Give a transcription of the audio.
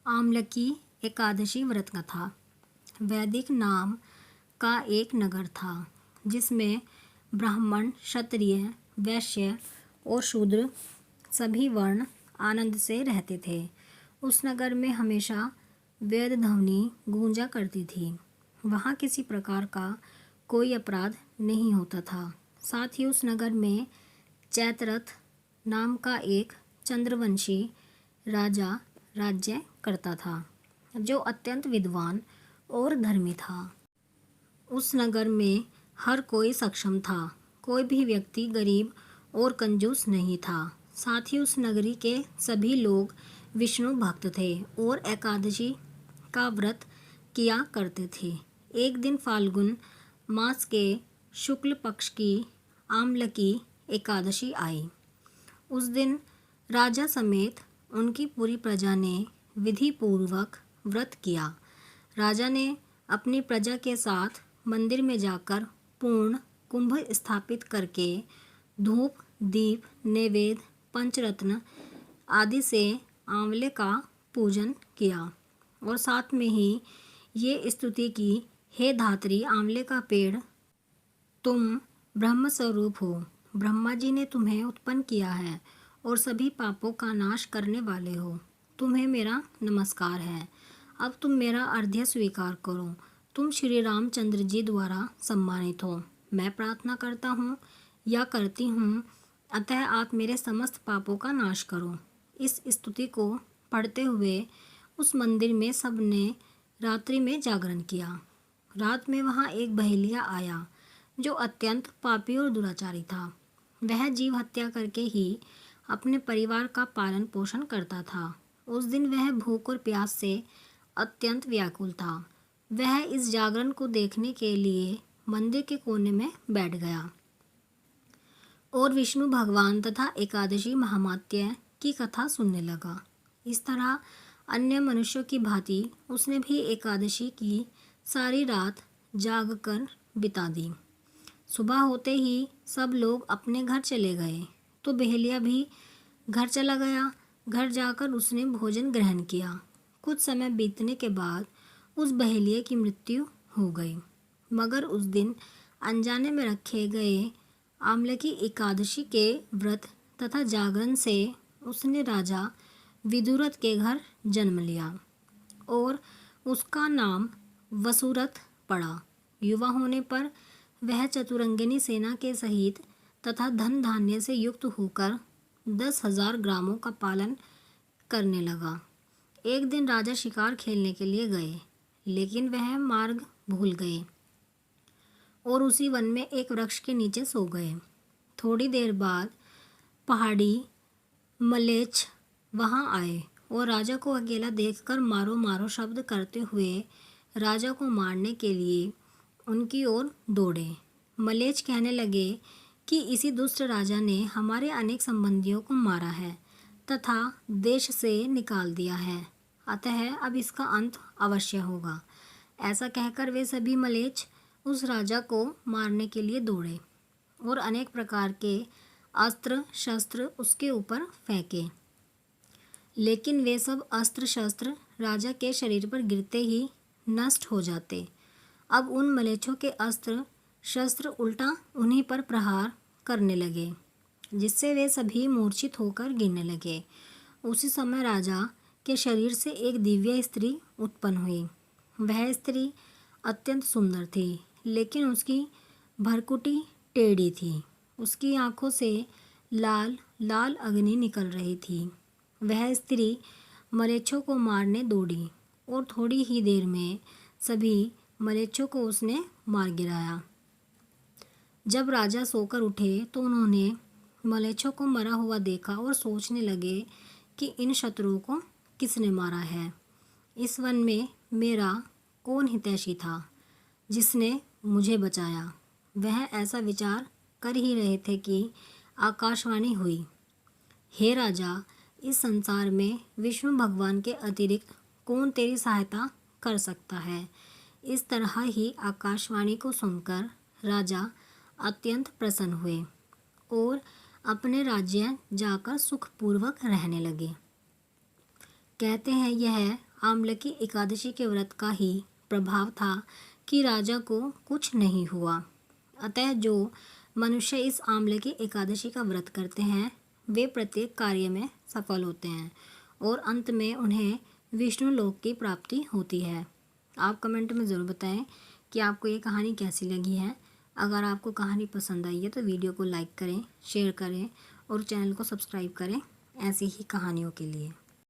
आमलकी एकादशी व्रत कथा। वैदिक नाम का एक नगर था जिसमें ब्राह्मण, क्षत्रिय, वैश्य और शूद्र सभी वर्ण आनंद से रहते थे। उस नगर में हमेशा वेद ध्वनि गूंजा करती थी। वहाँ किसी प्रकार का कोई अपराध नहीं होता था। साथ ही उस नगर में चैत्ररथ नाम का एक चंद्रवंशी राजा राज्य करता था, जो अत्यंत विद्वान और धर्मी था। उस नगर में हर कोई सक्षम था, कोई भी व्यक्ति गरीब और कंजूस नहीं था। साथ ही उस नगरी के सभी लोग विष्णु भक्त थे और एकादशी का व्रत किया करते थे। एक दिन फाल्गुन मास के शुक्ल पक्ष की आमलकी एकादशी आई। उस दिन राजा समेत उनकी पूरी प्रजा ने विधि पूर्वक व्रत किया। राजा ने अपनी प्रजा के साथ मंदिर में जाकर पूर्ण कुंभ स्थापित करके धूप, दीप, नैवेद्य, पंचरत्न आदि से आंवले का पूजन किया और साथ में ही ये स्तुति की, हे धात्री आंवले का पेड़, तुम ब्रह्म स्वरूप हो। ब्रह्मा जी ने तुम्हें उत्पन्न किया है और सभी पापों का नाश करने वाले हो। तुम्हें मेरा नमस्कार है। अब तुम मेरा अर्घ्य स्वीकार करो। तुम श्री रामचंद्र जी द्वारा सम्मानित हो। मैं प्रार्थना करता हूँ या करती हूँ, अतः आप मेरे समस्त पापों का नाश करो। इस स्तुति को पढ़ते हुए उस मंदिर में सबने रात्रि में जागरण किया। रात में वहाँ एक बहेलिया आया जो अत्यंत पापी और दुराचारी था। वह जीव हत्या करके ही अपने परिवार का पालन पोषण करता था। उस दिन वह भूख और प्यास से अत्यंत व्याकुल था। वह इस जागरण को देखने के लिए मंदिर के कोने में बैठ गया और विष्णु भगवान तथा एकादशी महात्म्य की कथा सुनने लगा। इस तरह अन्य मनुष्यों की भांति उसने भी एकादशी की सारी रात जागकर बिता दी। सुबह होते ही सब लोग अपने घर चले गए तो बहेलिया भी घर चला गया। घर जाकर उसने भोजन ग्रहण किया। कुछ समय बीतने के बाद उस बहेलिये की मृत्यु हो गई। मगर उस दिन अनजाने में रखे गए आमलकी एकादशी के व्रत तथा जागरण से उसने राजा विदुरथ के घर जन्म लिया और उसका नाम वसुरथ पड़ा। युवा होने पर वह चतुरंगिनी सेना के सहित तथा धन धान्य से युक्त होकर 10,000 ग्रामों का पालन करने लगा। एक दिन राजा शिकार खेलने के लिए गए, लेकिन वह मार्ग भूल गए और उसी वन में एक वृक्ष के नीचे सो गए। थोड़ी देर बाद पहाड़ी मलेच्छ वहां आए और राजा को अकेला देखकर मारो मारो शब्द करते हुए राजा को मारने के लिए उनकी ओर दौड़े। मलेच्छ कहने लगे कि इसी दुष्ट राजा ने हमारे अनेक संबंधियों को मारा है तथा देश से निकाल दिया है, अतः अब इसका अंत अवश्य होगा। ऐसा कहकर वे सभी मलेच्छ उस राजा को मारने के लिए दौड़े और अनेक प्रकार के अस्त्र शस्त्र उसके ऊपर फेंके, लेकिन वे सब अस्त्र शस्त्र राजा के शरीर पर गिरते ही नष्ट हो जाते। अब उन मलेच्छों के अस्त्र शस्त्र उल्टा उन्हीं पर प्रहार करने लगे, जिससे वे सभी मूर्छित होकर गिरने लगे। उसी समय राजा के शरीर से एक दिव्य स्त्री उत्पन्न हुई। वह स्त्री अत्यंत सुंदर थी, लेकिन उसकी भरकुटी टेढ़ी थी। उसकी आंखों से लाल लाल अग्नि निकल रही थी। वह स्त्री मलेच्छों को मारने दौड़ी और थोड़ी ही देर में सभी मलेच्छों को उसने मार गिराया। जब राजा सोकर उठे तो उन्होंने मलेच्छों को मरा हुआ देखा और सोचने लगे कि इन शत्रुओं को किसने मारा है। इस वन में मेरा कौन हितैषी था जिसने मुझे बचाया। वह ऐसा विचार कर ही रहे थे कि आकाशवाणी हुई, हे राजा, इस संसार में विष्णु भगवान के अतिरिक्त कौन तेरी सहायता कर सकता है। इस तरह ही आकाशवाणी को सुनकर राजा अत्यंत प्रसन्न हुए और अपने राज्य जाकर सुखपूर्वक रहने लगे। कहते हैं यह आमलकी एकादशी के व्रत का ही प्रभाव था कि राजा को कुछ नहीं हुआ। अतः जो मनुष्य इस आमलकी एकादशी का व्रत करते हैं वे प्रत्येक कार्य में सफल होते हैं और अंत में उन्हें विष्णु लोक की प्राप्ति होती है। आप कमेंट में ज़रूर बताएं कि आपको ये कहानी कैसी लगी है। अगर आपको कहानी पसंद आई है तो वीडियो को लाइक करें, शेयर करें और चैनल को सब्सक्राइब करें ऐसी ही कहानियों के लिए।